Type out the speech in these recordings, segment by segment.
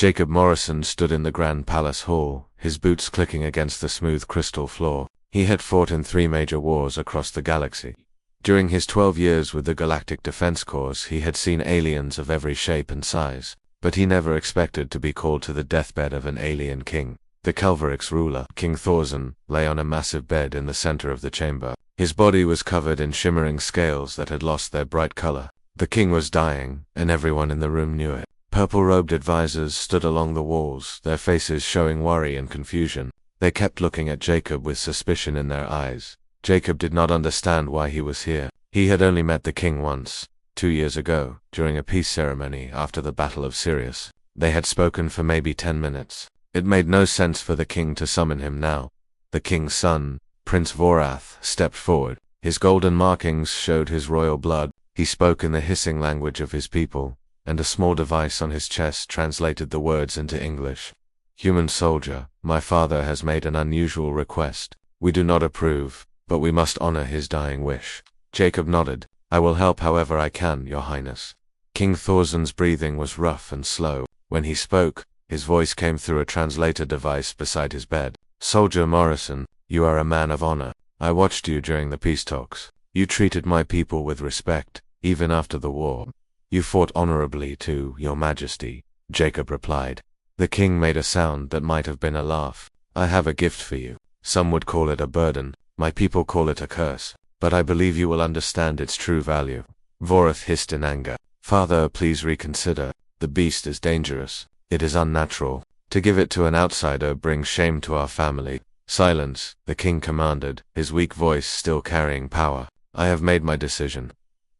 Jacob Morrison stood in the Grand Palace Hall, his boots clicking against the smooth crystal floor. He had fought in 3 major wars across the galaxy. During his 12 years with the Galactic Defense Corps, he had seen aliens of every shape and size, but he never expected to be called to the deathbed of an alien king. The Calvaric's ruler, King Thorzan, lay on a massive bed in the center of the chamber. His body was covered in shimmering scales that had lost their bright color. The king was dying, and everyone in the room knew it. Purple-robed advisors stood along the walls, their faces showing worry and confusion. They kept looking at Jacob with suspicion in their eyes. Jacob did not understand why he was here. He had only met the king once, 2 years ago, during a peace ceremony after the Battle of Sirius. They had spoken for maybe 10 minutes. It made no sense for the king to summon him now. The king's son, Prince Vorath, stepped forward. His golden markings showed his royal blood. He spoke in the hissing language of his people, and a small device on his chest translated the words into English. "Human soldier, my father has made an unusual request. We do not approve, but we must honor his dying wish." Jacob nodded. "I will help however I can, your highness." King Thorzan's breathing was rough and slow. When he spoke, his voice came through a translator device beside his bed. "Soldier Morrison, you are a man of honor. I watched you during the peace talks. You treated my people with respect, even after the war. You fought honorably too, your majesty," Jacob replied. The king made a sound that might have been a laugh. "I have a gift for you. Some would call it a burden. My people call it a curse. But I believe you will understand its true value." Vorath hissed in anger. "Father, please reconsider. The beast is dangerous. It is unnatural. To give it to an outsider brings shame to our family." "Silence," the king commanded, his weak voice still carrying power. "I have made my decision."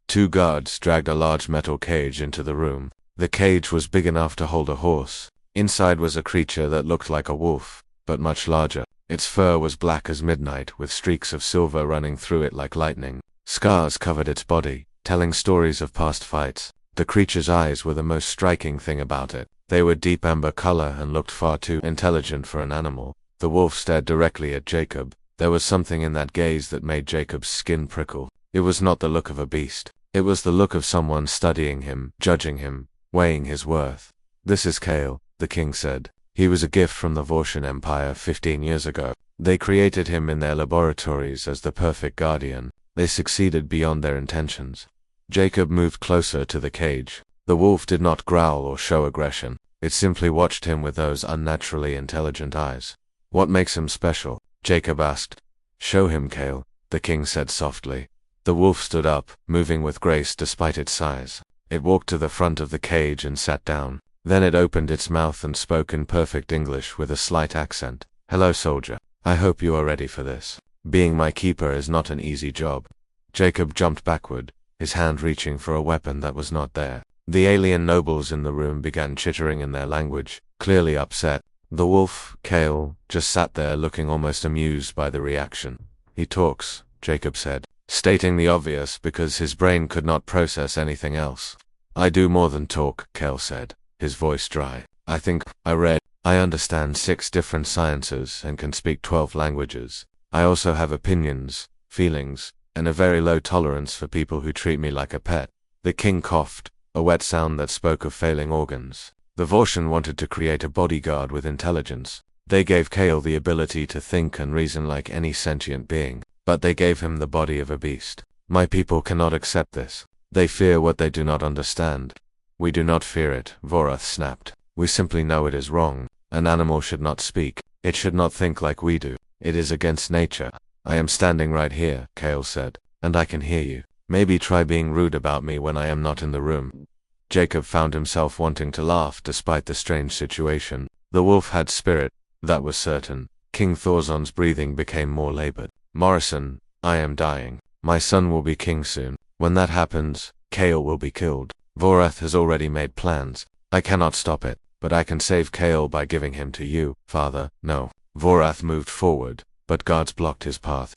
2 guards dragged a large metal cage into the room. The cage was big enough to hold a horse. Inside was a creature that looked like a wolf, but much larger. Its fur was black as midnight, with streaks of silver running through it like lightning. Scars covered its body, telling stories of past fights. The creature's eyes were the most striking thing about it. They were deep amber color and looked far too intelligent for an animal. The wolf stared directly at Jacob. There was something in that gaze that made Jacob's skin prickle. It was not the look of a beast. It was the look of someone studying him, judging him, weighing his worth. "This is Kale," the king said. "He was a gift from the Vortian Empire 15 years ago. They created him in their laboratories as the perfect guardian. They succeeded beyond their intentions." Jacob moved closer to the cage. The wolf did not growl or show aggression. It simply watched him with those unnaturally intelligent eyes. "What makes him special?" Jacob asked. "Show him, Kale," the king said softly. The wolf stood up, moving with grace despite its size. It walked to the front of the cage and sat down. Then it opened its mouth and spoke in perfect English with a slight accent. "Hello, soldier. I hope you are ready for this. Being my keeper is not an easy job." Jacob jumped backward, his hand reaching for a weapon that was not there. The alien nobles in the room began chittering in their language, clearly upset. The wolf, Kale, just sat there looking almost amused by the reaction. "He talks," Jacob said, stating the obvious because his brain could not process anything else. "I do more than talk," Kale said, his voice dry. I understand 6 different sciences and can speak 12 languages. I also have opinions, feelings, and a very low tolerance for people who treat me like a pet." The king coughed, a wet sound that spoke of failing organs. The Vortian wanted to create a bodyguard with intelligence. They gave Kale the ability to think and reason like any sentient being, but they gave him the body of a beast. "My people cannot accept this. They fear what they do not understand." "We do not fear it," Vorath snapped. "We simply know it is wrong. An animal should not speak. It should not think like we do. It is against nature." "I am standing right here," Kale said, "and I can hear you. Maybe try being rude about me when I am not in the room." Jacob found himself wanting to laugh despite the strange situation. The wolf had spirit, that was certain. King Thorzan's breathing became more labored. "Morrison, I am dying. My son will be king soon. When that happens, Kale will be killed. Vorath has already made plans. I cannot stop it, but I can save Kale by giving him to you, father." "No." Vorath moved forward, but guards blocked his path.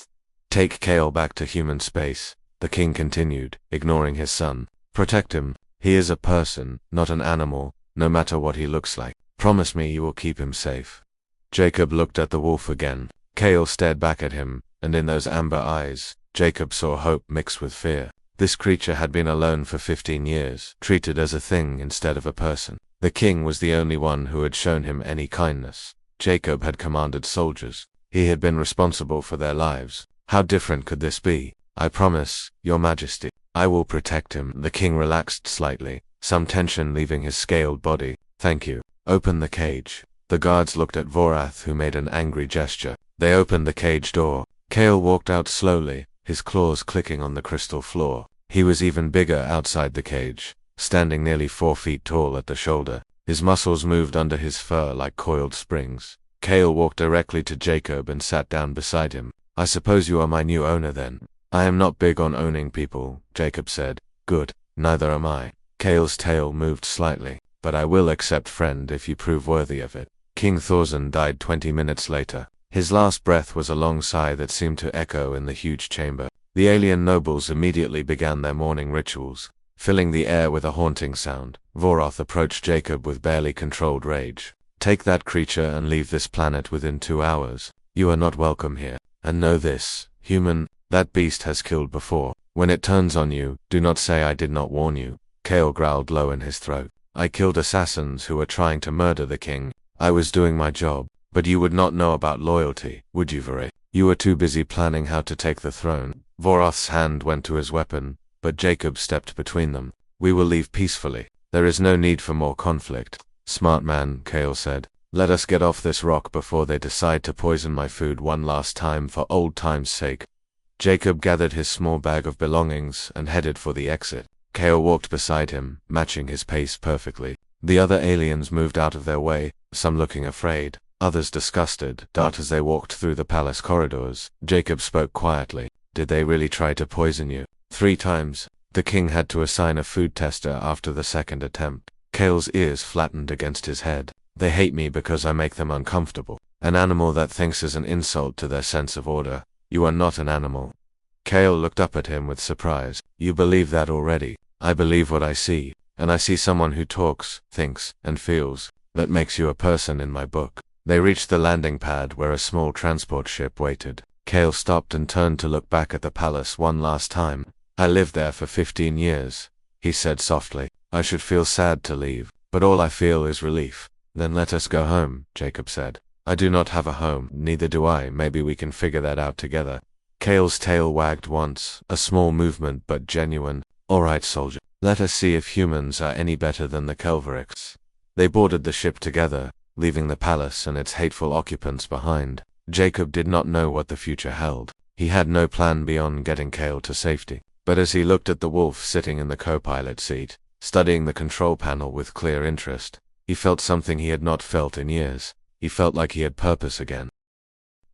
"Take Kale back to human space," the king continued, ignoring his son. "Protect him. He is a person, not an animal, no matter what he looks like. Promise me you will keep him safe." Jacob looked at the wolf again. Kale stared back at him, and in those amber eyes, Jacob saw hope mixed with fear. This creature had been alone for 15 years, treated as a thing instead of a person. The king was the only one who had shown him any kindness. Jacob had commanded soldiers. He had been responsible for their lives. How different could this be? I promise, Your Majesty, I will protect him. The king relaxed slightly, some tension leaving his scaled body. Thank you. Open the cage. The guards looked at Vorath, who made an angry gesture. They opened the cage door. Kale walked out slowly, his claws clicking on the crystal floor. He was even bigger outside the cage, standing nearly 4 feet tall at the shoulder. His muscles moved under his fur like coiled springs. Kale walked directly to Jacob and sat down beside him. I suppose you are my new owner then. I am not big on owning people, Jacob said. Good, neither am I. Kale's tail moved slightly, but I will accept friend if you prove worthy of it. King Thorzan died 20 minutes later. His last breath was a long sigh that seemed to echo in the huge chamber. The alien nobles immediately began their morning rituals, filling the air with a haunting sound. Vorath approached Jacob with barely controlled rage. Take that creature and leave this planet within 2 hours. You are not welcome here. And know this, human, that beast has killed before. When it turns on you, do not say I did not warn you. Kale growled low in his throat. I killed assassins who were trying to murder the king. I was doing my job. But you would not know about loyalty, would you, Vare? You were too busy planning how to take the throne. Vorath's hand went to his weapon, but Jacob stepped between them. We will leave peacefully. There is no need for more conflict. Smart man, Kale said. Let us get off this rock before they decide to poison my food one last time for old time's sake. Jacob gathered his small bag of belongings and headed for the exit. Kale walked beside him, matching his pace perfectly. The other aliens moved out of their way, some looking afraid, others disgusted, as they walked through the palace corridors. Jacob spoke quietly. Did they really try to poison you? 3 times. The king had to assign a food tester after the second attempt. Kale's ears flattened against his head. They hate me because I make them uncomfortable. An animal that thinks is an insult to their sense of order. You are not an animal. Kale looked up at him with surprise. You believe that already. I believe what I see, and I see someone who talks, thinks, and feels. That makes you a person in my book. They reached the landing pad where a small transport ship waited. Kale stopped and turned to look back at the palace one last time. I lived there for 15 years, he said softly. I should feel sad to leave, but all I feel is relief. Then let us go home, Jacob said. I do not have a home, neither do I. Maybe we can figure that out together. Kale's tail wagged once, a small movement but genuine. All right, soldier. Let us see if humans are any better than the Kelverics. They boarded the ship together, leaving the palace and its hateful occupants behind. Jacob did not know what the future held. He had no plan beyond getting Kale to safety. But as he looked at the wolf sitting in the co-pilot seat, studying the control panel with clear interest, he felt something he had not felt in years. He felt like he had purpose again.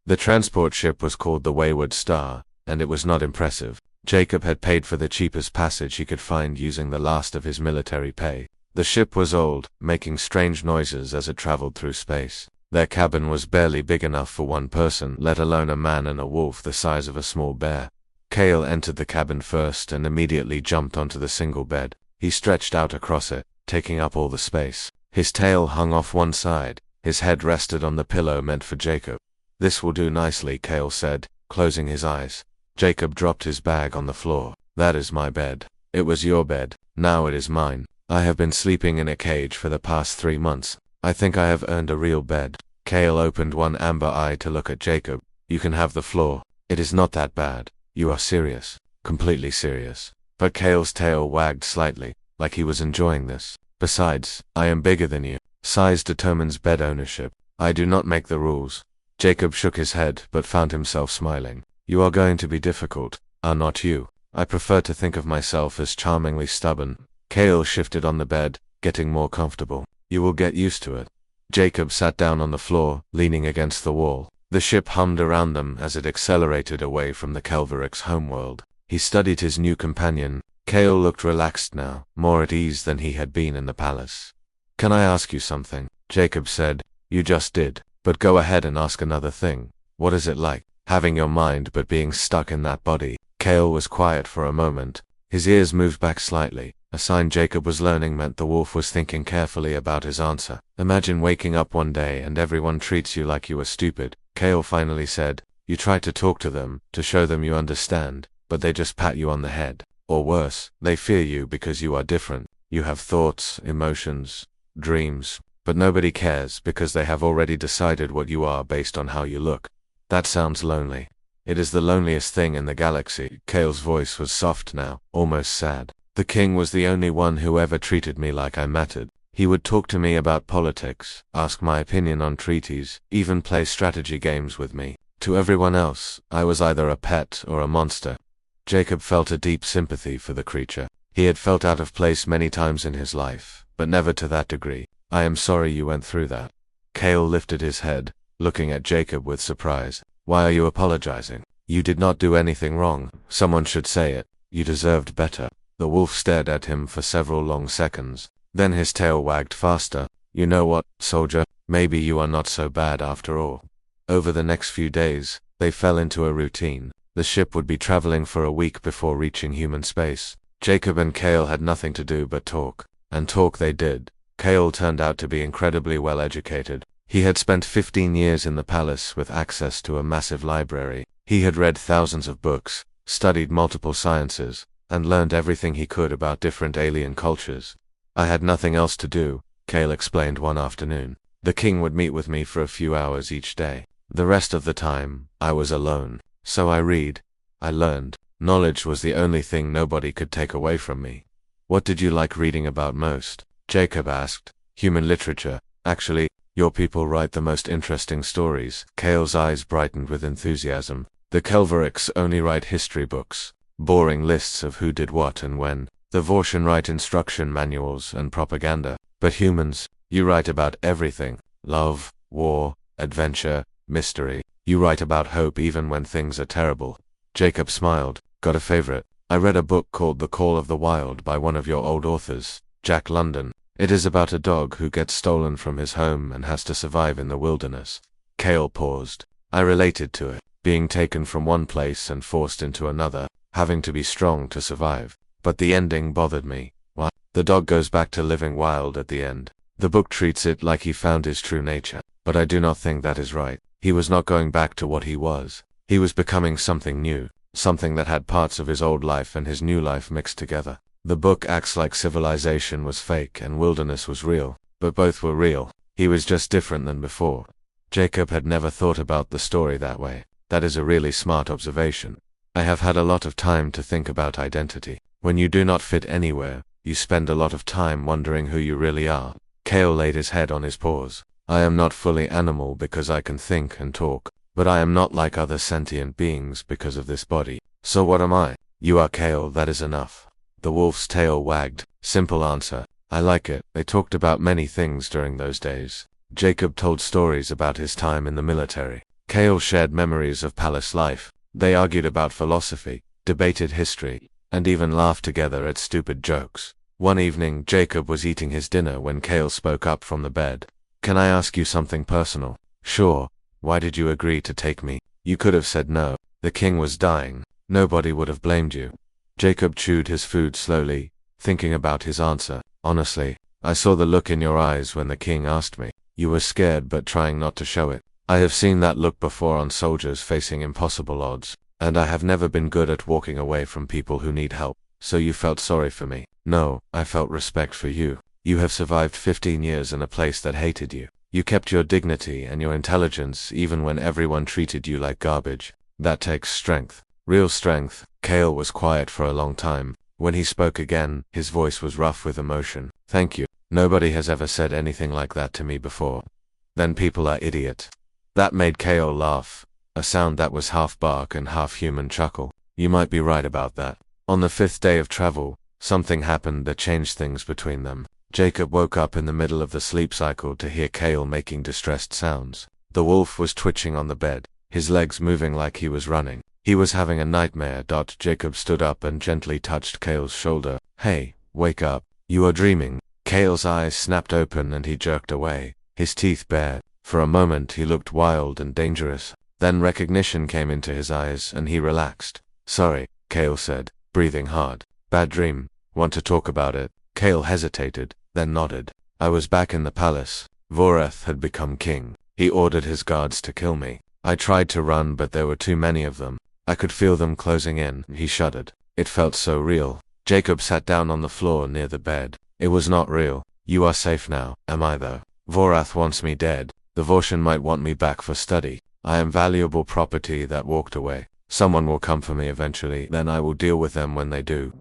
The transport ship was called the Wayward Star, and it was not impressive. Jacob had paid for the cheapest passage he could find using the last of his military pay. The ship was old, making strange noises as it traveled through space. Their cabin was barely big enough for one person, let alone a man and a wolf the size of a small bear. Kale entered the cabin first and immediately jumped onto the single bed. He stretched out across it, taking up all the space. His tail hung off one side. His head rested on the pillow meant for Jacob. This will do nicely, Kale said, closing his eyes. Jacob dropped his bag on the floor. That is my bed. It was your bed. Now it is mine. I have been sleeping in a cage for the past 3 months. I think I have earned a real bed. Kale opened one amber eye to look at Jacob. You can have the floor. It is not that bad. You are serious. Completely serious. But Kale's tail wagged slightly, like he was enjoying this. Besides, I am bigger than you. Size determines bed ownership. I do not make the rules. Jacob shook his head, but found himself smiling. You are going to be difficult, are not you? I prefer to think of myself as charmingly stubborn. Kale shifted on the bed, getting more comfortable. You will get used to it. Jacob sat down on the floor, leaning against the wall. The ship hummed around them as it accelerated away from the Kelveric's homeworld. He studied his new companion. Kale looked relaxed now, more at ease than he had been in the palace. Can I ask you something? Jacob said. You just did. But go ahead and ask another thing. What is it like, having your mind but being stuck in that body? Kale was quiet for a moment. His ears moved back slightly. A sign Jacob was learning meant the wolf was thinking carefully about his answer. Imagine waking up one day and everyone treats you like you are stupid. Kale finally said. You try to talk to them, to show them you understand, but they just pat you on the head. Or worse, they fear you because you are different. You have thoughts, emotions. dreams. But nobody cares because they have already decided what you are based on how you look. That sounds lonely. It is the loneliest thing in the galaxy. Kale's voice was soft now, almost sad. The king was the only one who ever treated me like I mattered. He would talk to me about politics, ask my opinion on treaties, even play strategy games with me. To everyone else, I was either a pet or a monster. Jacob felt a deep sympathy for the creature. He had felt out of place many times in his life, but never to that degree. I am sorry you went through that. Kale lifted his head, looking at Jacob with surprise. Why are you apologizing? You did not do anything wrong. Someone should say it. You deserved better. The wolf stared at him for several long seconds. Then his tail wagged faster. You know what, soldier? Maybe you are not so bad after all. Over the next few days, they fell into a routine. The ship would be traveling for a week before reaching human space. Jacob and Kale had nothing to do but talk. And talk they did. Kale turned out to be incredibly well educated. He had spent 15 years in the palace with access to a massive library. He had read thousands of books, studied multiple sciences, and learned everything he could about different alien cultures. I had nothing else to do, Kale explained one afternoon. The king would meet with me for a few hours each day. The rest of the time, I was alone. So I learned. Knowledge was the only thing nobody could take away from me. What did you like reading about most? Jacob asked. Human literature. Actually, your people write the most interesting stories. Kale's eyes brightened with enthusiasm. The Kelverics only write history books. Boring lists of who did what and when. The Vortian write instruction manuals and propaganda. But humans, you write about everything. Love, war, adventure, mystery. You write about hope even when things are terrible. Jacob smiled. Got a favorite? I read a book called The Call of the Wild by one of your old authors, Jack London. It is about a dog who gets stolen from his home and has to survive in the wilderness. Kale paused. I related to it, being taken from one place and forced into another, having to be strong to survive. But the ending bothered me. What? The dog goes back to living wild at the end. The book treats it like he found his true nature, but I do not think that is right. He was not going back to what he was. He was becoming something new, something that had parts of his old life and his new life mixed together. The book acts like civilization was fake and wilderness was real, but both were real. He was just different than before. Jacob had never thought about the story that way. That is a really smart observation. I have had a lot of time to think about identity. When you do not fit anywhere, you spend a lot of time wondering who you really are. Kale laid his head on his paws. I am not fully animal because I can think and talk, but I am not like other sentient beings because of this body. So what am I? You are Kale, that is enough. The wolf's tail wagged. Simple answer. I like it. They talked about many things during those days. Jacob told stories about his time in the military. Kale shared memories of palace life. They argued about philosophy, debated history, and even laughed together at stupid jokes. One evening, Jacob was eating his dinner when Kale spoke up from the bed. Can I ask you something personal? Sure. Why did you agree to take me? You could have said no. The king was dying. Nobody would have blamed you. Jacob chewed his food slowly, thinking about his answer. Honestly, I saw the look in your eyes when the king asked me. You were scared but trying not to show it. I have seen that look before on soldiers facing impossible odds, and I have never been good at walking away from people who need help. So you felt sorry for me? No, I felt respect for you. You have survived 15 years in a place that hated you. You kept your dignity and your intelligence even when everyone treated you like garbage. That takes strength. Real strength. Kale was quiet for a long time. When he spoke again, his voice was rough with emotion. Thank you. Nobody has ever said anything like that to me before. Then people are idiot. That made Kale laugh, a sound that was half bark and half human chuckle. You might be right about that. On the 5th day of travel, something happened that changed things between them. Jacob woke up in the middle of the sleep cycle to hear Kale making distressed sounds. The wolf was twitching on the bed, his legs moving like he was running. He was having a nightmare. Jacob stood up and gently touched Kale's shoulder. Hey, wake up. You are dreaming. Kale's eyes snapped open and he jerked away, his teeth bared. For a moment he looked wild and dangerous. Then recognition came into his eyes and he relaxed. Sorry, Kale said, breathing hard. Bad dream. Want to talk about it? Kale hesitated, then nodded. I was back in the palace. Voreth had become king. He ordered his guards to kill me. I tried to run but there were too many of them. I could feel them closing in. He shuddered. It felt so real. Jacob sat down on the floor near the bed. It was not real. You are safe now, am I though? Vorath wants me dead. The Vortian might want me back for study. I am valuable property that walked away. Someone will come for me eventually, then I will deal with them when they do.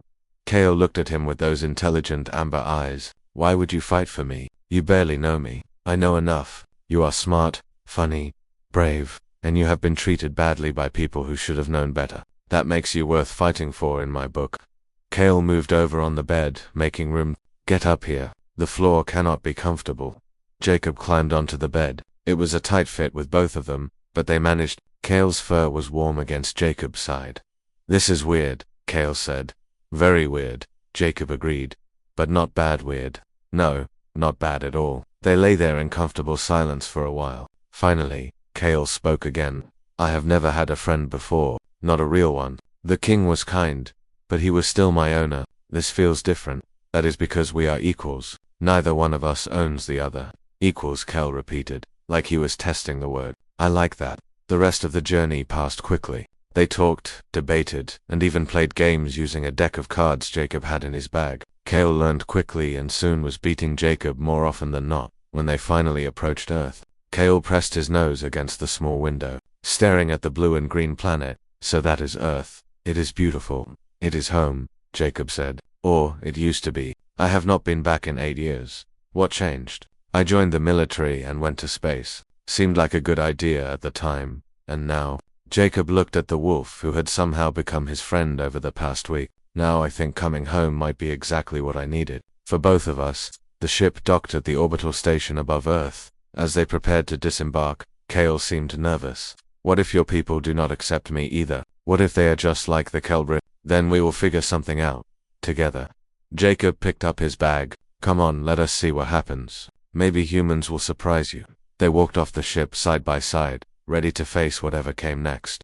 Kale looked at him with those intelligent amber eyes. Why would you fight for me? You barely know me. I know enough. You are smart, funny, brave, and you have been treated badly by people who should have known better. That makes you worth fighting for in my book. Kale moved over on the bed, making room. Get up here. The floor cannot be comfortable. Jacob climbed onto the bed. It was a tight fit with both of them, but they managed. Kale's fur was warm against Jacob's side. This is weird, Kale said. Very weird, Jacob agreed. But not bad weird. No, not bad at all. They lay there in comfortable silence for a while. Finally, Kale spoke again. I have never had a friend before, not a real one. The king was kind, but he was still my owner. This feels different. That is because we are equals. Neither one of us owns the other. Equals, Kale repeated, like he was testing the word. I like that. The rest of the journey passed quickly. They talked, debated, and even played games using a deck of cards Jacob had in his bag. Kale learned quickly and soon was beating Jacob more often than not. When they finally approached Earth, Kale pressed his nose against the small window, staring at the blue and green planet. So that is Earth. It is beautiful. It is home, Jacob said. Or, it used to be. I have not been back in 8 years. What changed? I joined the military and went to space. Seemed like a good idea at the time, and now? Jacob looked at the wolf who had somehow become his friend over the past week. Now I think coming home might be exactly what I needed. For both of us. The ship docked at the orbital station above Earth. As they prepared to disembark, Kale seemed nervous. What if your people do not accept me either? What if they are just like the Kelbrit? Then we will figure something out. Together. Jacob picked up his bag. Come on, let us see what happens. Maybe humans will surprise you. They walked off the ship side by side, ready to face whatever came next.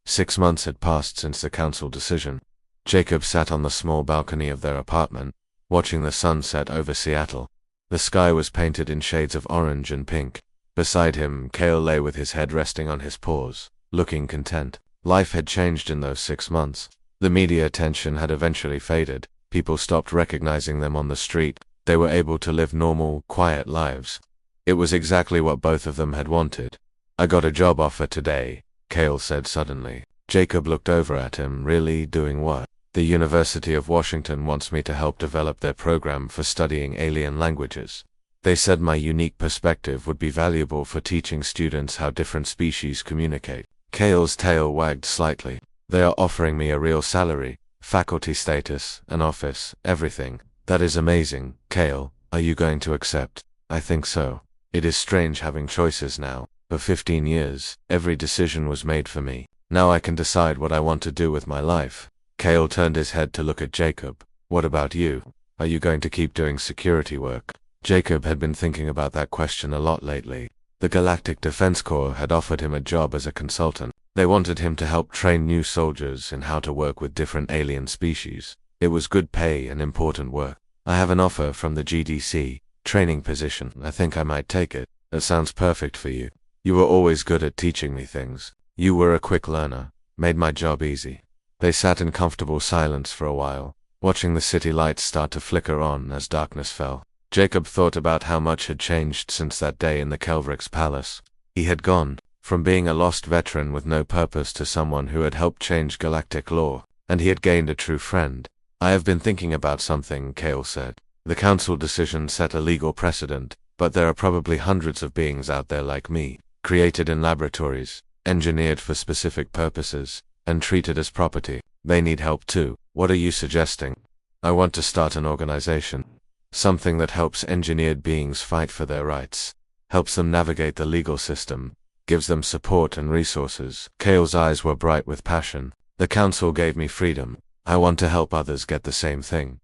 6 months had passed since the council decision. Jacob sat on the small balcony of their apartment, watching the sun set over Seattle. The sky was painted in shades of orange and pink. Beside him, Kale lay with his head resting on his paws, looking content. Life had changed in those 6 months. The media attention had eventually faded. People stopped recognizing them on the street. They were able to live normal, quiet lives. It was exactly what both of them had wanted. I got a job offer today, Kale said suddenly. Jacob looked over at him. Really? Doing what? The University of Washington wants me to help develop their program for studying alien languages. They said my unique perspective would be valuable for teaching students how different species communicate. Kale's tail wagged slightly. They are offering me a real salary, faculty status, an office, everything. That is amazing, Kale. Are you going to accept? I think so. It is strange having choices now. For 15 years, every decision was made for me. Now I can decide what I want to do with my life. Kale turned his head to look at Jacob. What about you? Are you going to keep doing security work? Jacob had been thinking about that question a lot lately. The Galactic Defense Corps had offered him a job as a consultant. They wanted him to help train new soldiers in how to work with different alien species. It was good pay and important work. I have an offer from the GDC, training position. I think I might take it. That sounds perfect for you. You were always good at teaching me things. You were a quick learner. Made my job easy. They sat in comfortable silence for a while, watching the city lights start to flicker on as darkness fell. Jacob thought about how much had changed since that day in the Kelvric's palace. He had gone from being a lost veteran with no purpose to someone who had helped change galactic law, and he had gained a true friend. I have been thinking about something, Kale said. The council decision set a legal precedent, but there are probably hundreds of beings out there like me, created in laboratories, engineered for specific purposes, and treated as property. They need help too. What are you suggesting? I want to start an organization. Something that helps engineered beings fight for their rights, helps them navigate the legal system, gives them support and resources. Kale's eyes were bright with passion. The council gave me freedom. I want to help others get the same thing.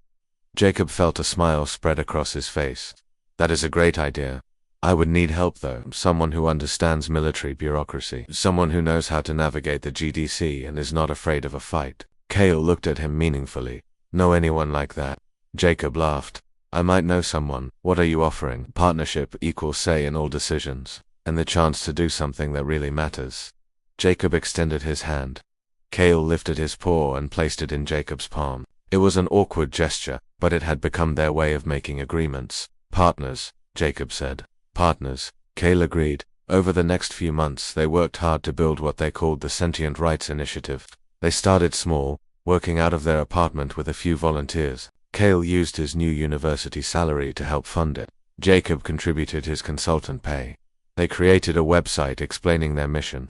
Jacob felt a smile spread across his face. That is a great idea. I would need help though, someone who understands military bureaucracy, someone who knows how to navigate the GDC and is not afraid of a fight. Kale looked at him meaningfully. Know anyone like that? Jacob laughed. I might know someone. What are you offering? Partnership equals say in all decisions, and the chance to do something that really matters. Jacob extended his hand. Kale lifted his paw and placed it in Jacob's palm. It was an awkward gesture, but it had become their way of making agreements. Partners, Jacob said. Partners, Cale agreed. Over the next few months they worked hard to build what they called the Sentient Rights Initiative. They started small, working out of their apartment with a few volunteers. Cale used his new university salary to help fund it. Jacob contributed his consultant pay. They created a website explaining their mission.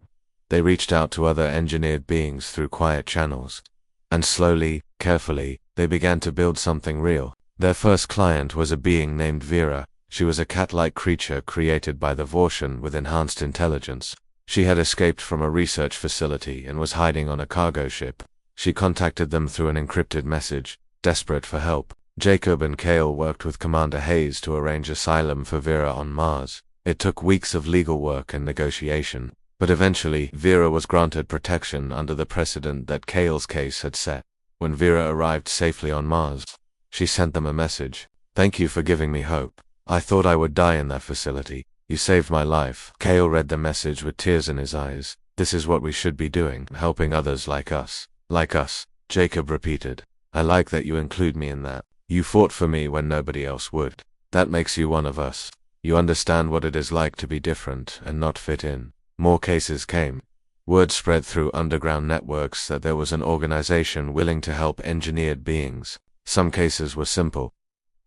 They reached out to other engineered beings through quiet channels. And slowly, carefully, they began to build something real. Their first client was a being named Vera. She was a cat-like creature created by the Vortian with enhanced intelligence. She had escaped from a research facility and was hiding on a cargo ship. She contacted them through an encrypted message, desperate for help. Jacob and Cale worked with Commander Hayes to arrange asylum for Vera on Mars. It took weeks of legal work and negotiation, but eventually Vera was granted protection under the precedent that Cale's case had set. When Vera arrived safely on Mars, she sent them a message. "Thank you for giving me hope. I thought I would die in that facility. You saved my life." Cale read the message with tears in his eyes. "This is what we should be doing, helping others like us." "Like us," Jacob repeated. "I like that you include me in that. You fought for me when nobody else would. That makes you one of us. You understand what it is like to be different and not fit in." More cases came. Word spread through underground networks that there was an organization willing to help engineered beings. Some cases were simple.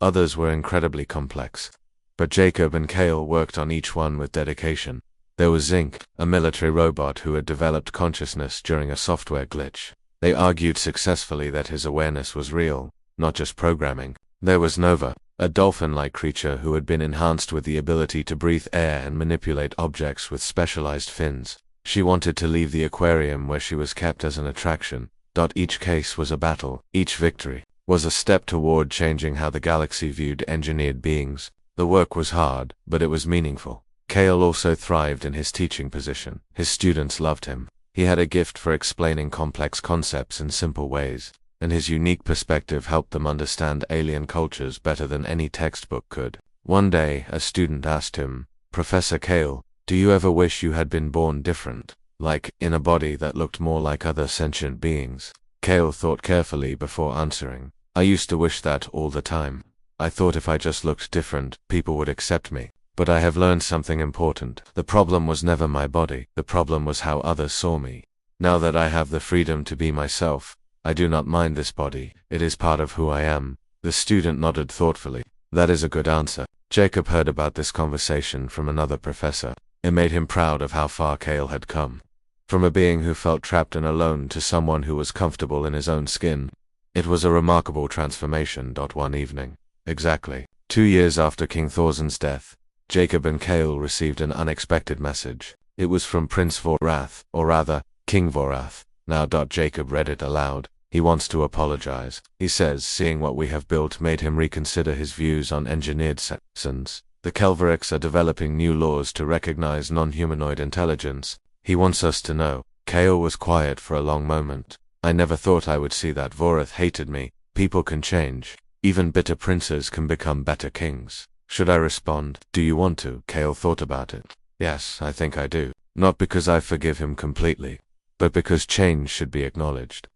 Others were incredibly complex. But Jacob and Cale worked on each one with dedication. There was Zinc, a military robot who had developed consciousness during a software glitch. They argued successfully that his awareness was real, not just programming. There was Nova, a dolphin-like creature who had been enhanced with the ability to breathe air and manipulate objects with specialized fins. She wanted to leave the aquarium where she was kept as an attraction. Each case was a battle. Each victory was a step toward changing how the galaxy viewed engineered beings. The work was hard, but it was meaningful. Cale also thrived in his teaching position. His students loved him. He had a gift for explaining complex concepts in simple ways, and his unique perspective helped them understand alien cultures better than any textbook could. One day, a student asked him, "Professor Cale, do you ever wish you had been born different, like, in a body that looked more like other sentient beings?" Cale thought carefully before answering. "I used to wish that all the time. I thought if I just looked different, people would accept me. But I have learned something important. The problem was never my body. The problem was how others saw me. Now that I have the freedom to be myself, I do not mind this body. It is part of who I am." The student nodded thoughtfully. "That is a good answer." Jacob heard about this conversation from another professor. It made him proud of how far Cale had come. From a being who felt trapped and alone to someone who was comfortable in his own skin. It was a remarkable transformation. One evening, exactly 2 years after King Thorzen's death, Jacob and Cale received an unexpected message. It was from Prince Vorath, or rather, King Vorath. Now. Jacob read it aloud. "He wants to apologize. He says seeing what we have built made him reconsider his views on engineered citizens. The Kelverics are developing new laws to recognize non-humanoid intelligence. He wants us to know." Cale was quiet for a long moment. "I never thought I would see that. Vorath hated me. People can change. Even bitter princes can become better kings. Should I respond?" "Do you want to?" Cale thought about it. "Yes, I think I do. Not because I forgive him completely, but because change should be acknowledged.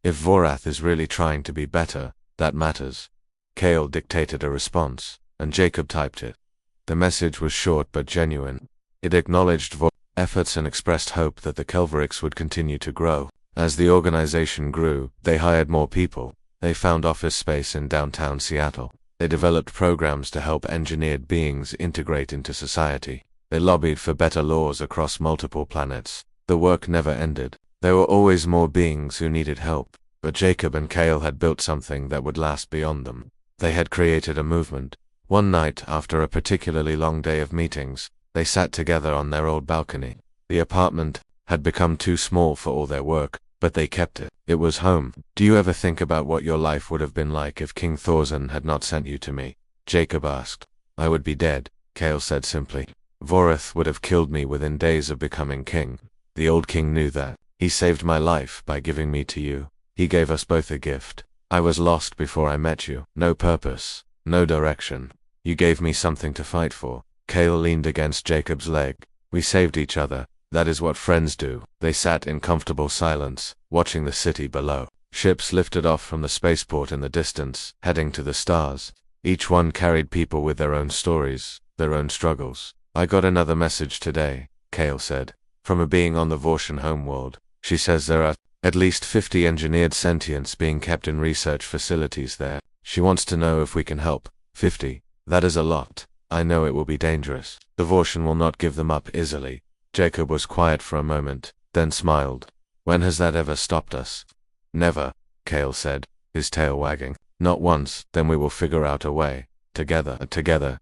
If Vorath is really trying to be better, that matters." Cale dictated a response, and Jacob typed it. The message was short but genuine. It acknowledged Vorath's efforts and expressed hope that the Kelverics would continue to grow. As the organization grew, they hired more people. They found office space in downtown Seattle. They developed programs to help engineered beings integrate into society. They lobbied for better laws across multiple planets. The work never ended. There were always more beings who needed help, but Jacob and Cale had built something that would last beyond them. They had created a movement. One night, after a particularly long day of meetings, they sat together on their old balcony. The apartment had become too small for all their work, but they kept it. It was home. "Do you ever think about what your life would have been like if King Thorzen had not sent you to me?" Jacob asked. "I would be dead," Cale said simply. "Vorath would have killed me within days of becoming king. The old king knew that. He saved my life by giving me to you. He gave us both a gift. I was lost before I met you. No purpose, no direction. You gave me something to fight for." Cale leaned against Jacob's leg. "We saved each other. That is what friends do." They sat in comfortable silence, watching the city below. Ships lifted off from the spaceport in the distance, heading to the stars. Each one carried people with their own stories, their own struggles. I got another message today, Kale said, from a being on the Vortian homeworld. She says there are at least 50 engineered sentients being kept in research facilities there. She wants to know if we can help. 50. That is a lot. I know it will be dangerous. The Vortian will not give them up easily. Jacob was quiet for a moment, then smiled. When has that ever stopped us? Never, Kale said, his tail wagging. Not once. Then we will figure out a way. Together,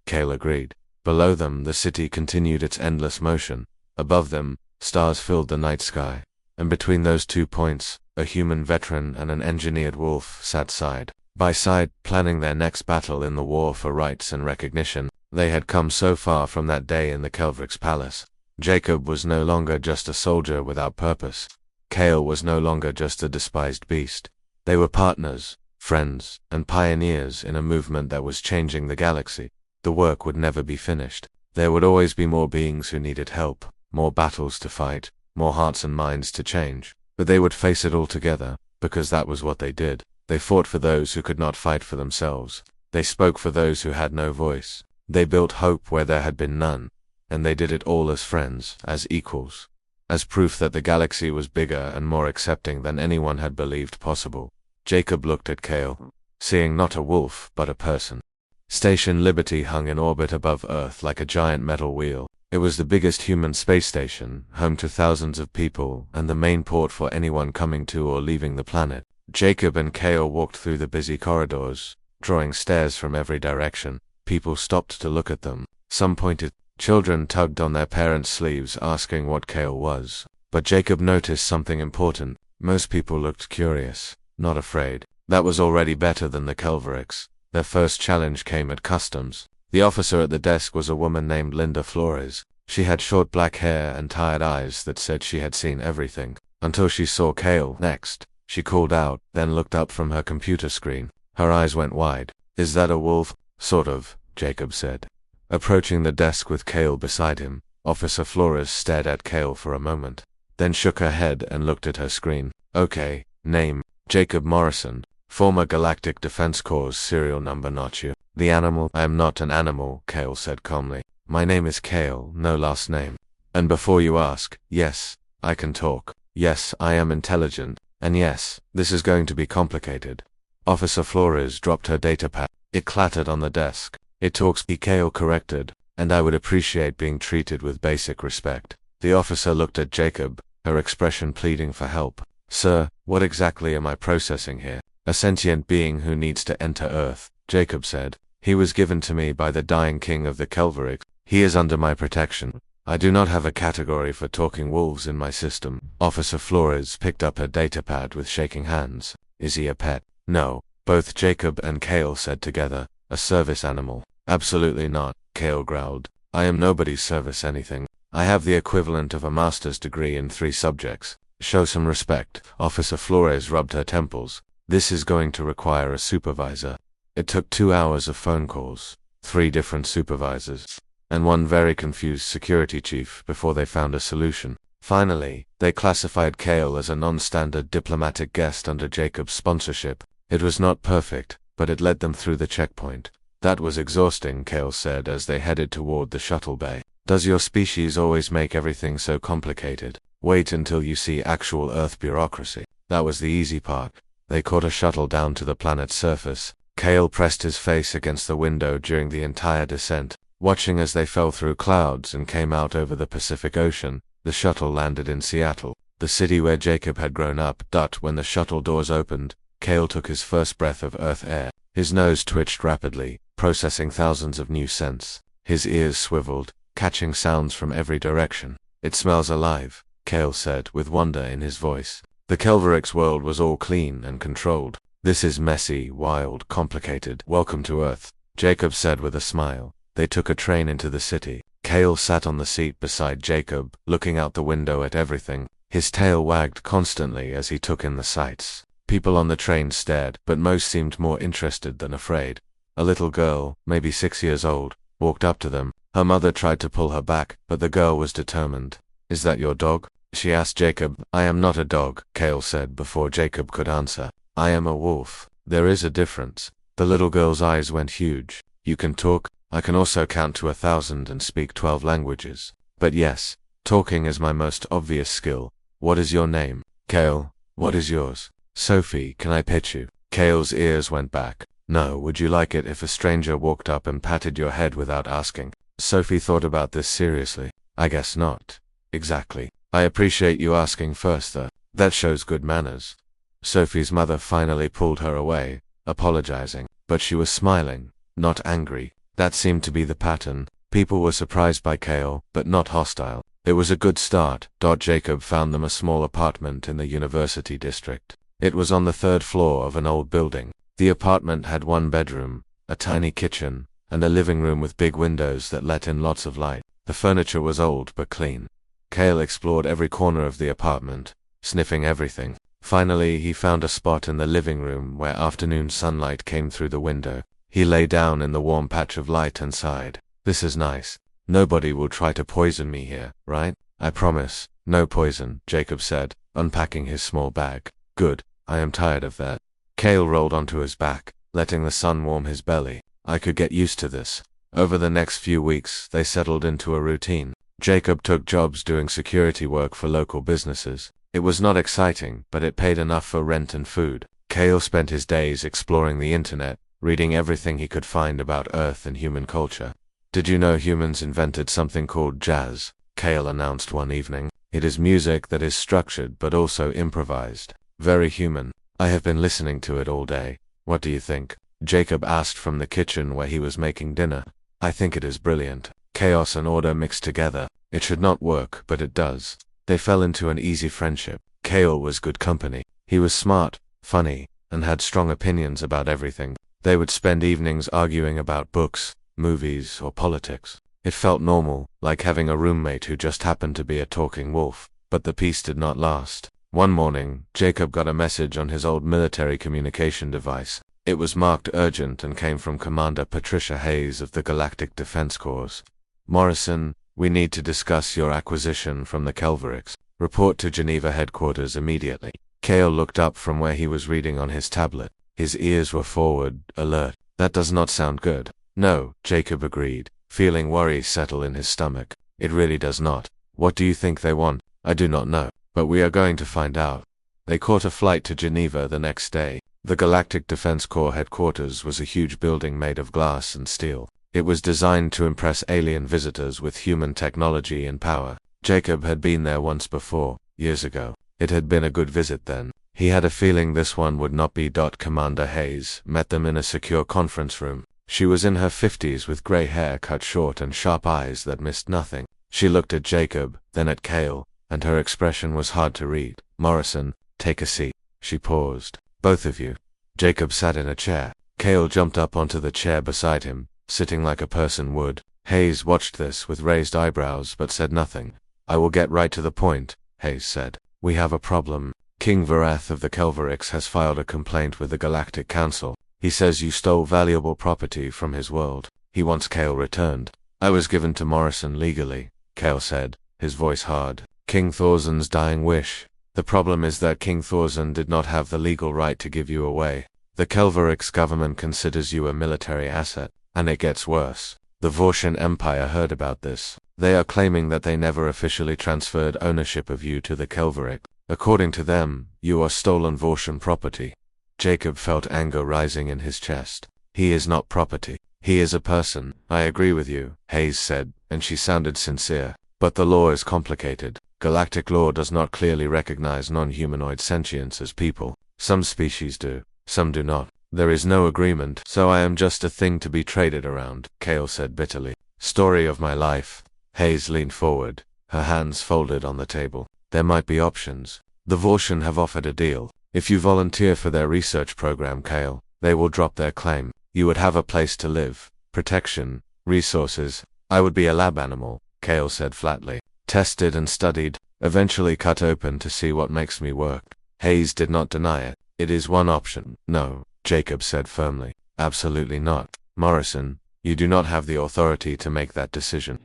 Kale agreed. Below them, the city continued its endless motion. Above them, stars filled the night sky. And between those 2 points, a human veteran and an engineered wolf sat side by side, planning their next battle in the war for rights and recognition. They had come so far from that day in the Kelvric's palace. Jacob was no longer just a soldier without purpose. Kale was no longer just a despised beast. They were partners, friends, and pioneers in a movement that was changing the galaxy. The work would never be finished. There would always be more beings who needed help, more battles to fight, more hearts and minds to change. But they would face it all together, because that was what they did. They fought for those who could not fight for themselves. They spoke for those who had no voice. They built hope where there had been none. And they did it all as friends, as equals. As proof that the galaxy was bigger and more accepting than anyone had believed possible. Jacob looked at Kale, seeing not a wolf, but a person. Station Liberty hung in orbit above Earth like a giant metal wheel. It was the biggest human space station, home to thousands of people, and the main port for anyone coming to or leaving the planet. Jacob and Kale walked through the busy corridors, drawing stares from every direction. People stopped to look at them. Some pointed. Children tugged on their parents' sleeves asking what Kale was. But Jacob noticed something important. Most people looked curious, not afraid. That was already better than the Kelvric's. Their first challenge came at customs. The officer at the desk was a woman named Linda Flores. She had short black hair and tired eyes that said she had seen everything. Until she saw Kale next. She called out, then looked up from her computer screen. Her eyes went wide. Is that a wolf? Sort of, Jacob said. Approaching the desk with Kale beside him, Officer Flores stared at Kale for a moment, then shook her head and looked at her screen. Okay, name, Jacob Morrison, former Galactic Defense Corps serial number not you. The animal? I am not an animal, Kale said calmly. My name is Kale, no last name. And before you ask, yes, I can talk. Yes, I am intelligent. And yes, this is going to be complicated. Officer Flores dropped her datapad. It clattered on the desk. It talks, Kale corrected, and I would appreciate being treated with basic respect. The officer looked at Jacob, her expression pleading for help. Sir, what exactly am I processing here? A sentient being who needs to enter Earth, Jacob said. He was given to me by the dying king of the Kelveric. He is under my protection. I do not have a category for talking wolves in my system. Officer Flores picked up her datapad with shaking hands. Is he a pet? No. Both Jacob and Kale said together. A service animal. Absolutely not, Kale growled. I am nobody's service anything. I have the equivalent of a master's degree in 3 subjects. Show some respect. Officer Flores rubbed her temples. This is going to require a supervisor. It took 2 hours of phone calls, 3 different supervisors, and 1 very confused security chief before they found a solution. Finally, they classified Kale as a non-standard diplomatic guest under Jacob's sponsorship. It was not perfect, but it led them through the checkpoint. That was exhausting, Kale said as they headed toward the shuttle bay. Does your species always make everything so complicated? Wait until you see actual Earth bureaucracy. That was the easy part. They caught a shuttle down to the planet's surface. Kale pressed his face against the window during the entire descent, watching as they fell through clouds and came out over the Pacific Ocean. The shuttle landed in Seattle, the city where Jacob had grown up. When the shuttle doors opened, Kale took his first breath of Earth air. His nose twitched rapidly, processing thousands of new scents. His ears swiveled, catching sounds from every direction. It smells alive, Kale said with wonder in his voice. The Kelveric's world was all clean and controlled. This is messy, wild, complicated. Welcome to Earth, Jacob said with a smile. They took a train into the city. Kale sat on the seat beside Jacob, looking out the window at everything. His tail wagged constantly as he took in the sights. People on the train stared, but most seemed more interested than afraid. A little girl, maybe 6 years old, walked up to them. Her mother tried to pull her back, but the girl was determined. Is that your dog? she asked Jacob. I am not a dog, Kale said before Jacob could answer. I am a wolf. There is a difference. The little girl's eyes went huge. You can talk. I can also count to 1,000 and speak 12 languages. But yes, talking is my most obvious skill. What is your name? Kale. What is yours? Sophie, can I pet you? Kale's ears went back. No, would you like it if a stranger walked up and patted your head without asking? Sophie thought about this seriously. I guess not. Exactly. I appreciate you asking first though. That shows good manners. Sophie's mother finally pulled her away, apologizing, but she was smiling, not angry. That seemed to be the pattern. People were surprised by Kale, but not hostile. It was a good start. Jacob found them a small apartment in the university district. It was on the 3rd floor of an old building. The apartment had 1 bedroom, a tiny kitchen, and a living room with big windows that let in lots of light. The furniture was old but clean. Kale explored every corner of the apartment, sniffing everything. Finally, he found a spot in the living room where afternoon sunlight came through the window. He lay down in the warm patch of light and sighed. This is nice. Nobody will try to poison me here, right? I promise. No poison, Jacob said, unpacking his small bag. Good. I am tired of that. Kale rolled onto his back, letting the sun warm his belly. I could get used to this. Over the next few weeks, they settled into a routine. Jacob took jobs doing security work for local businesses. It was not exciting, but it paid enough for rent and food. Kale spent his days exploring the internet, reading everything he could find about Earth and human culture. Did you know humans invented something called jazz? Kale announced one evening. It is music that is structured but also improvised. Very human. I have been listening to it all day. What do you think? Jacob asked from the kitchen where he was making dinner. I think it is brilliant. Chaos and order mixed together. It should not work, but it does. They fell into an easy friendship. Kale was good company. He was smart, funny, and had strong opinions about everything. They would spend evenings arguing about books, movies, or politics. It felt normal, like having a roommate who just happened to be a talking wolf. But the peace did not last. One morning, Jacob got a message on his old military communication device. It was marked urgent and came from Commander Patricia Hayes of the Galactic Defense Corps. Morrison, we need to discuss your acquisition from the Kelverics. Report to Geneva headquarters immediately. Kale looked up from where he was reading on his tablet. His ears were forward, alert. That does not sound good. No, Jacob agreed, feeling worry settle in his stomach. It really does not. What do you think they want? I do not know, but we are going to find out. They caught a flight to Geneva the next day. The Galactic Defense Corps headquarters was a huge building made of glass and steel. It was designed to impress alien visitors with human technology and power. Jacob had been there once before, years ago. It had been a good visit then. He had a feeling this one would not be. Commander Hayes met them in a secure conference room. She was in her 50s with gray hair cut short and sharp eyes that missed nothing. She looked at Jacob, then at Kale, and her expression was hard to read. Morrison, take a seat. She paused. Both of you. Jacob sat in a chair. Kale jumped up onto the chair beside him, sitting like a person would. Hayes watched this with raised eyebrows but said nothing. I will get right to the point, Hayes said. We have a problem. King Varath of the Kelverics has filed a complaint with the Galactic Council. He says you stole valuable property from his world. He wants Kale returned. I was given to Morrison legally, Kale said, his voice hard. King Thorzan's dying wish. The problem is that King Thorzan did not have the legal right to give you away. The Kelverics government considers you a military asset, and it gets worse. The Vortian Empire heard about this. They are claiming that they never officially transferred ownership of you to the Kelveric. According to them, you are stolen Vortian property. Jacob felt anger rising in his chest. He is not property. He is a person. I agree with you, Hayes said, and she sounded sincere. But the law is complicated. Galactic law does not clearly recognize non-humanoid sentience as people. Some species do, some do not. There is no agreement, so I am just a thing to be traded around, Kale said bitterly. Story of my life. Hayes leaned forward, her hands folded on the table. There might be options. The Vortian have offered a deal. If you volunteer for their research program, Kale, they will drop their claim. You would have a place to live, protection, resources. I would be a lab animal, Kale said flatly. Tested and studied, eventually cut open to see what makes me work. Hayes did not deny it. It is one option. No, Jacob said firmly. Absolutely not. Morrison, you do not have the authority to make that decision.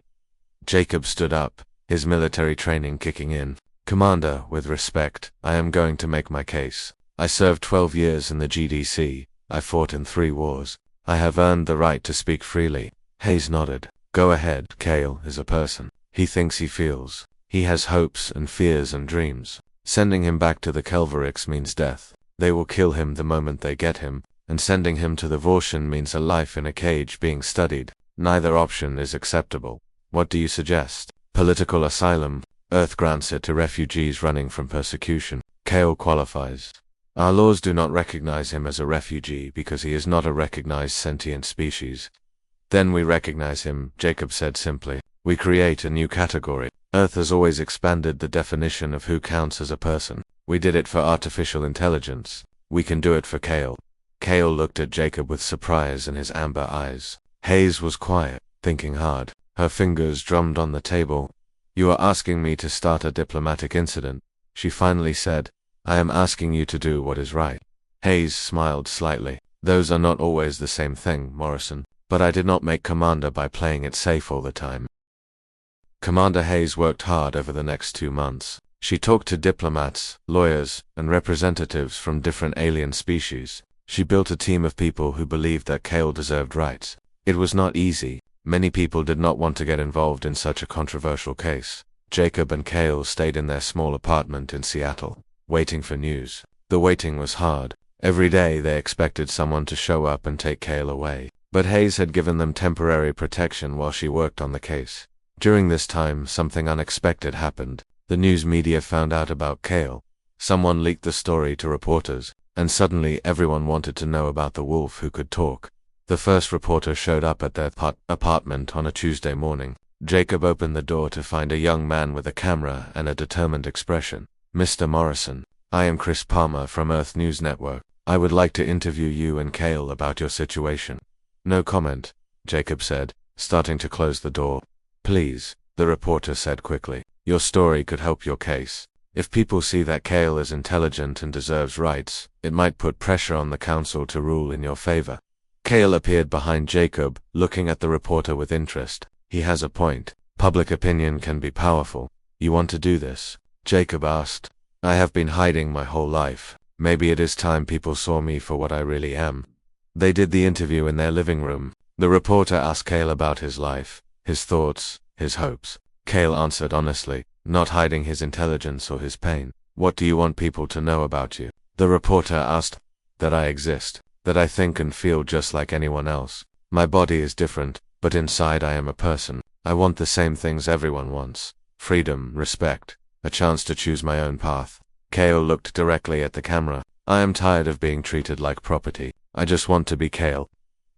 Jacob stood up, his military training kicking in. Commander, with respect, I am going to make my case. I served 12 years in the GDC. I fought in 3 wars. I have earned the right to speak freely. Hayes nodded. Go ahead. Kale is a person. He thinks, he feels. He has hopes and fears and dreams. Sending him back to the Kelverics means death. They will kill him the moment they get him, and sending him to the Vortian means a life in a cage being studied. Neither option is acceptable. What do you suggest? Political asylum. Earth grants it to refugees running from persecution. Kale qualifies. Our laws do not recognize him as a refugee because he is not a recognized sentient species. Then we recognize him, Jacob said simply. We create a new category. Earth has always expanded the definition of who counts as a person. We did it for artificial intelligence. We can do it for Kale. Kale looked at Jacob with surprise in his amber eyes. Hayes was quiet, thinking hard. Her fingers drummed on the table. You are asking me to start a diplomatic incident, she finally said. I am asking you to do what is right. Hayes smiled slightly. Those are not always the same thing, Morrison, but I did not make Commander by playing it safe all the time. Commander Hayes worked hard over the next 2 months. She talked to diplomats, lawyers, and representatives from different alien species. She built a team of people who believed that Kale deserved rights. It was not easy. Many people did not want to get involved in such a controversial case. Jacob and Kale stayed in their small apartment in Seattle, waiting for news. The waiting was hard. Every day they expected someone to show up and take Kale away. But Hayes had given them temporary protection while she worked on the case. During this time, something unexpected happened. The news media found out about Kale. Someone leaked the story to reporters, and suddenly everyone wanted to know about the wolf who could talk. The first reporter showed up at their apartment on a Tuesday morning. Jacob opened the door to find a young man with a camera and a determined expression. Mr. Morrison, I am Chris Palmer from Earth News Network. I would like to interview you and Kale about your situation. No comment, Jacob said, starting to close the door. Please, the reporter said quickly. Your story could help your case. If people see that Kale is intelligent and deserves rights, it might put pressure on the council to rule in your favor. Kale appeared behind Jacob, looking at the reporter with interest. He has a point. Public opinion can be powerful. You want to do this? Jacob asked. I have been hiding my whole life. Maybe it is time people saw me for what I really am. They did the interview in their living room. The reporter asked Kale about his life, his thoughts, his hopes. Kale answered honestly, not hiding his intelligence or his pain. What do you want people to know about you? The reporter asked. That I exist. That I think and feel just like anyone else. My body is different, but inside I am a person. I want the same things everyone wants. Freedom, respect, a chance to choose my own path. Kale looked directly at the camera. I am tired of being treated like property. I just want to be Kale.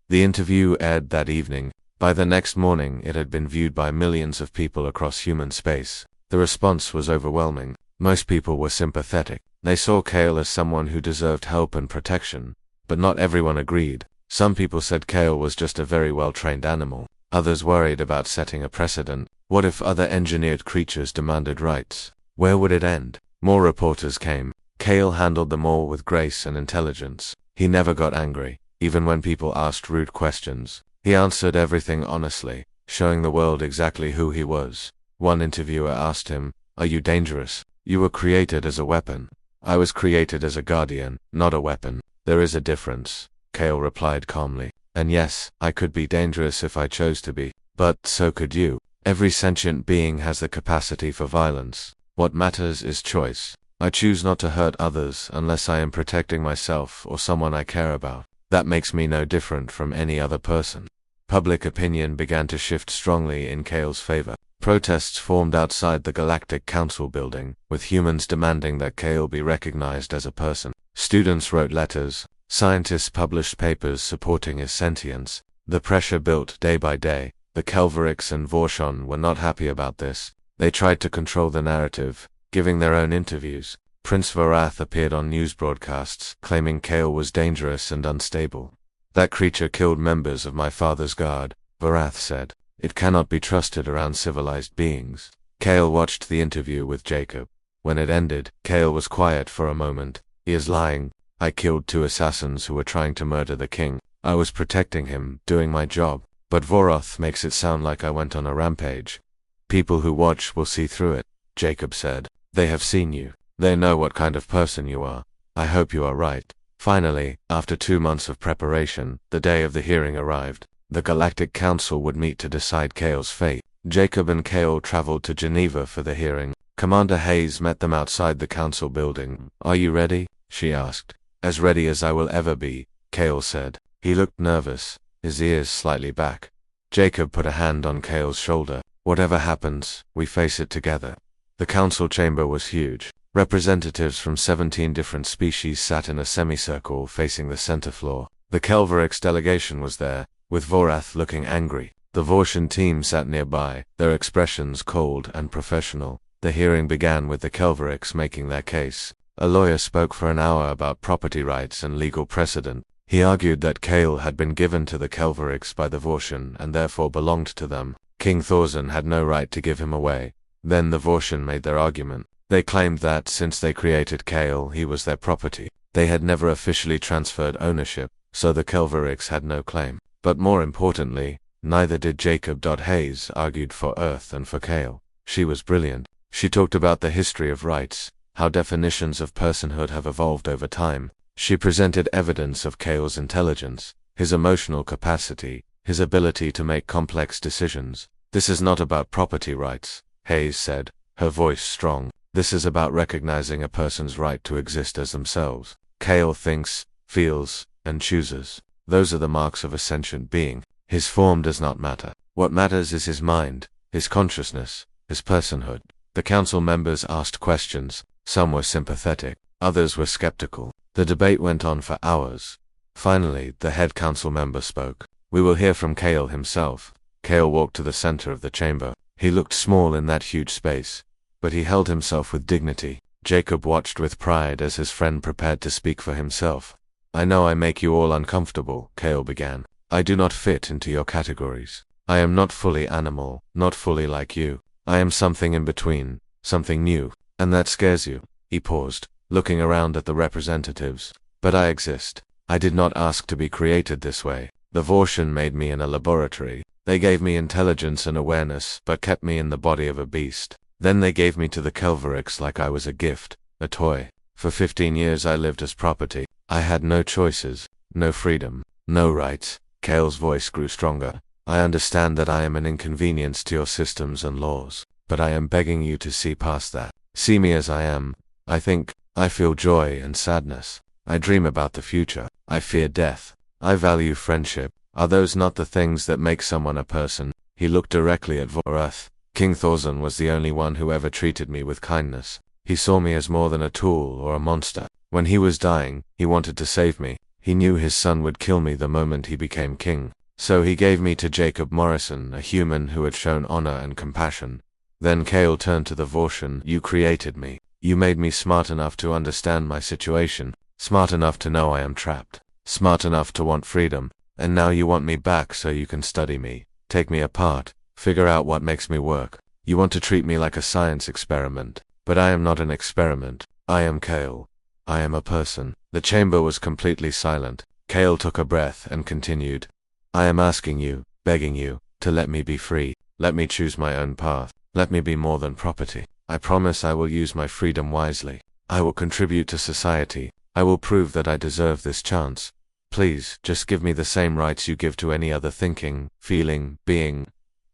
The interview aired that evening. By the next morning it had been viewed by millions of people across human space. The response was overwhelming. Most people were sympathetic. They saw Kale as someone who deserved help and protection. But not everyone agreed. Some people said Kale was just a very well-trained animal. Others worried about setting a precedent. What if other engineered creatures demanded rights? Where would it end? More reporters came. Kale handled them all with grace and intelligence. He never got angry, even when people asked rude questions. He answered everything honestly, showing the world exactly who he was. One interviewer asked him, "Are you dangerous? You were created as a weapon." "I was created as a guardian, not a weapon. There is a difference," Kale replied calmly. "And yes, I could be dangerous if I chose to be, but so could you. Every sentient being has the capacity for violence. What matters is choice. I choose not to hurt others unless I am protecting myself or someone I care about. That makes me no different from any other person." Public opinion began to shift strongly in Kale's favor. Protests formed outside the Galactic Council building, with humans demanding that Kale be recognized as a person. Students wrote letters. Scientists published papers supporting his sentience. The pressure built day by day. The Kelverics and Vortian were not happy about this. They tried to control the narrative, giving their own interviews. Prince Varath appeared on news broadcasts, claiming Kale was dangerous and unstable. "That creature killed members of my father's guard," Varath said. "It cannot be trusted around civilized beings." Kale watched the interview with Jacob. When it ended, Kale was quiet for a moment. "He is lying. I killed 2 assassins who were trying to murder the king. I was protecting him, doing my job. But Voroth makes it sound like I went on a rampage." "People who watch will see through it," Jacob said. They have seen you. They know what kind of person you are. I hope you are right. Finally, after 2 months of preparation, the day of the hearing arrived. The Galactic Council would meet to decide Kale's fate. Jacob and Kale traveled to Geneva for the hearing. Commander Hayes met them outside the council building. "Are you ready?" she asked. "As ready as I will ever be," Kale said. He looked nervous, his ears slightly back. Jacob put a hand on Kale's shoulder. "Whatever happens, we face it together." The council chamber was huge. Representatives from 17 different species sat in a semicircle facing the center floor. The Kelverix delegation was there, with Vorath looking angry. The Vortian team sat nearby, their expressions cold and professional. The hearing began with the Kelverix making their case. A lawyer spoke for an hour about property rights and legal precedent. He argued that Kale had been given to the Kelverix by the Vortian and therefore belonged to them. King Thorzan had no right to give him away. Then the Vortian made their argument. They claimed that, since they created Kale, he was their property. They had never officially transferred ownership, so the Kelverix had no claim. But more importantly, neither did Jacob. Hayes argued for Earth and for Kale. She was brilliant. She talked about the history of rights, how definitions of personhood have evolved over time. She presented evidence of Kale's intelligence, his emotional capacity, his ability to make complex decisions. "This is not about property rights," Hayes said, her voice strong. "This is about recognizing a person's right to exist as themselves. Kale thinks, feels, and chooses. Those are the marks of a sentient being. His form does not matter. What matters is his mind, his consciousness, his personhood." The council members asked questions. Some were sympathetic, others were skeptical. The debate went on for hours. Finally, the head council member spoke. "We will hear from Kale himself." Kale walked to the center of the chamber. He looked small in that huge space, but he held himself with dignity. Jacob watched with pride as his friend prepared to speak for himself. "I know I make you all uncomfortable," Kale began. "I do not fit into your categories. I am not fully animal, not fully like you. I am something in between, something new, and that scares you." He paused, looking around at the representatives. "But I exist. I did not ask to be created this way. The Vortian made me in a laboratory. They gave me intelligence and awareness, but kept me in the body of a beast. Then they gave me to the Kelverix like I was a gift, a toy. For 15 years I lived as property. I had no choices, no freedom, no rights." Kale's voice grew stronger. "I understand that I am an inconvenience to your systems and laws, but I am begging you to see past that. See me as I am. I think, I feel joy and sadness. I dream about the future. I fear death. I value friendship. Are those not the things that make someone a person?" He looked directly at Vorath. "King Thorzan was the only one who ever treated me with kindness. He saw me as more than a tool or a monster. When he was dying, he wanted to save me. He knew his son would kill me the moment he became king. So he gave me to Jacob Morrison, a human who had shown honor and compassion." Then Kale turned to the Vortian. "You created me. You made me smart enough to understand my situation, smart enough to know I am trapped, smart enough to want freedom, and now you want me back so you can study me, take me apart, figure out what makes me work. You want to treat me like a science experiment, but I am not an experiment. I am Kale. I am a person." The chamber was completely silent. Kale took a breath and continued. "I am asking you, begging you, to let me be free. Let me choose my own path. Let me be more than property. I promise I will use my freedom wisely. I will contribute to society. I will prove that I deserve this chance. Please, just give me the same rights you give to any other thinking, feeling, being."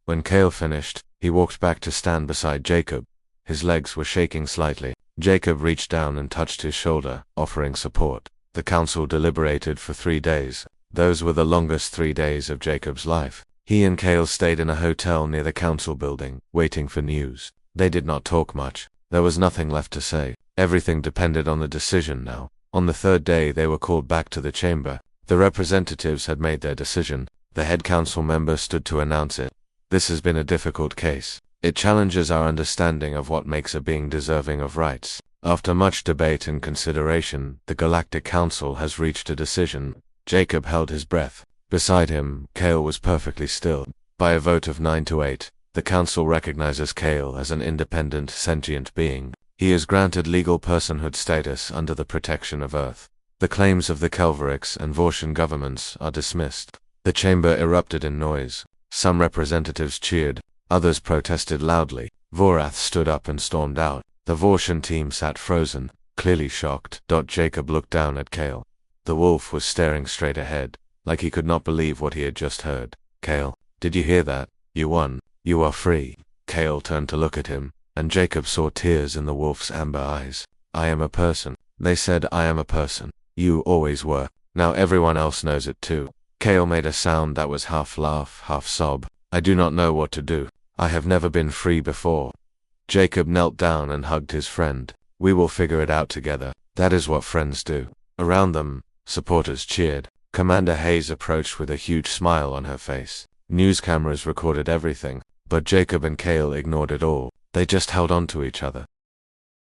When Kale finished, he walked back to stand beside Jacob. His legs were shaking slightly. Jacob reached down and touched his shoulder, offering support. The council deliberated for 3 days. Those were the longest 3 days of Jacob's life. He and Kale stayed in a hotel near the council building, waiting for news. They did not talk much. There was nothing left to say. Everything depended on the decision now. On the 3rd day they were called back to the chamber. The representatives had made their decision. The head council member stood to announce it. "This has been a difficult case. It challenges our understanding of what makes a being deserving of rights. After much debate and consideration, the Galactic Council has reached a decision." Jacob held his breath. Beside him, Kale was perfectly still. By a vote of 9 to 8, the council recognizes Kale as an independent, sentient being. He is granted legal personhood status under the protection of Earth. The claims of the Kelverix and Vortian governments are dismissed. The chamber erupted in noise. Some representatives cheered, others protested loudly. Vorath stood up and stormed out. The Vortian team sat frozen, clearly shocked. Jacob looked down at Kale. The wolf was staring straight ahead, like he could not believe what he had just heard. Kale, did you hear that? You won. You are free. Kale turned to look at him, and Jacob saw tears in the wolf's amber eyes. I am a person. They said I am a person. You always were. Now everyone else knows it too. Kale made a sound that was half laugh, half sob. I do not know what to do. I have never been free before. Jacob knelt down and hugged his friend. We will figure it out together. That is what friends do. Around them, supporters cheered. Commander Hayes approached with a huge smile on her face. News cameras recorded everything, but Jacob and Kale ignored it all. They just held on to each other.